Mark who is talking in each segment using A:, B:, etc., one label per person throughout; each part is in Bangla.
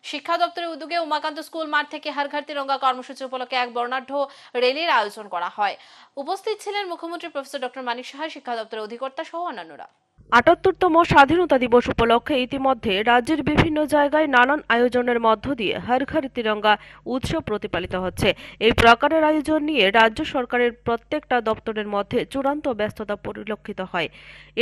A: শিক্ষা দপ্তরের উদ্যোগে উমাকান্ত স্কুল মাঠ থেকে হর ঘর তিরঙ্গা কর্মসূচি উপলক্ষে এক বর্ণাঢ্য র্যালির আয়োজন করা হয়। উপস্থিত ছিলেন মুখ্যমন্ত্রী প্রফেসর ডক্টর মানিক সাহা, শিক্ষা দপ্তরের অধিকর্তা সহ অন্যান্যরা।
B: ৭৮তম স্বাধীনতা দিবস উপলক্ষে ইতিমধ্যে রাজ্যের বিভিন্ন জায়গায় নানান আয়োজনের মধ্য দিয়ে হর ঘর তিরঙ্গা উৎসব প্রতিপালিত হচ্ছে। এই প্রকারের আয়োজন নিয়ে রাজ্য সরকারের প্রত্যেকটা দপ্তরের মধ্যে চূড়ান্ত ব্যস্ততা পরিলক্ষিত হয়।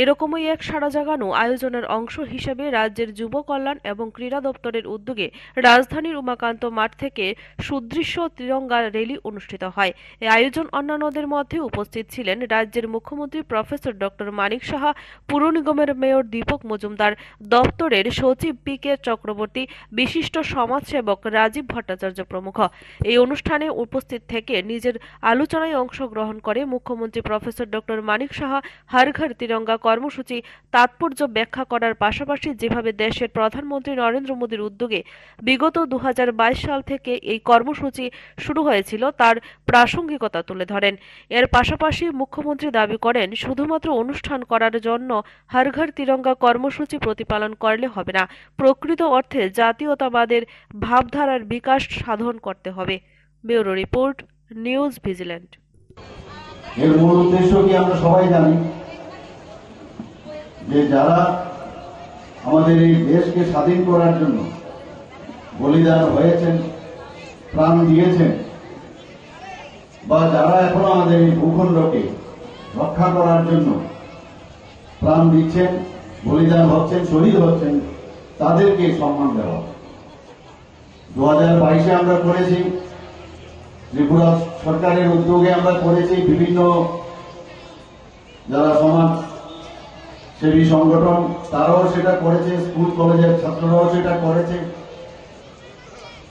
B: এরকমই এক সাড়া জাগানো আয়োজনের অংশ হিসেবে রাজ্যের যুব কল্যাণ এবং ক্রীড়া দপ্তরের উদ্যোগে রাজধানীর উমাকান্ত মাঠ থেকে সুদৃশ্য তিরঙ্গা র্যালি অনুষ্ঠিত হয়। এই আয়োজন অন্যান্যদের মধ্যে উপস্থিত ছিলেন রাজ্যের মুখ্যমন্ত্রী প্রফেসর ডক্টর মানিক সাহা, পুর নিগমের মেয়র দীপক মজুমদার, দপ্তরের সচিব পি.কে. চক্রবর্তী, বিশিষ্ট সমাজসেবক রাজীব ভট্টাচার্য প্রমুখ। এই অনুষ্ঠানে উপস্থিত থেকে নিজের আলোচনায় অংশগ্রহণ করে মুখ্যমন্ত্রী প্রফেসর ডক্টর মানিক সাহা হর ঘর তিরঙ্গা কর্মসূচি তাৎপর্য ব্যাখ্যা করার পাশাপাশি যেভাবে দেশের প্রধানমন্ত্রী নরেন্দ্র মোদীর উদ্যোগে বিগত ২০২২ সাল থেকে এই কর্মসূচি শুরু হয়েছিল তার প্রাসঙ্গিকতা তুলে ধরেন। এর পাশাপাশি মুখ্যমন্ত্রী দাবি করেন, শুধুমাত্র অনুষ্ঠান করার জন্য হর ঘর তিরঙ্গা কর্মসূচি প্রতিপালন করলে হবে না, প্রকৃত অর্থে জাতীয়তাবাদের ভাবধারার বিকাশ সাধন করতে হবে। Bureau report, news vigilant.
C: এর মূল উদ্দেশ্য কি আমরা সবাই জানি, যে যারা আমাদের এই দেশকে স্বাধীন করার জন্য বলিদান হয়েছেন, প্রাণ দিয়েছেন, বা যারা এখন আমাদের এই ভূখণ্ডকে রক্ষা করার জন্য প্রাণ দিচ্ছেন, বলিদান হচ্ছেন, শহীদ হচ্ছেন, তাদেরকে সম্মান দেওয়া। 2022-এ আমরা করেছি, ত্রিপুরা সরকারের উদ্যোগে আমরা করেছি, বিভিন্ন যারা সমাজ সেবী সংগঠন তারাও সেটা করেছে, স্কুল কলেজের ছাত্ররাও সেটা করেছে।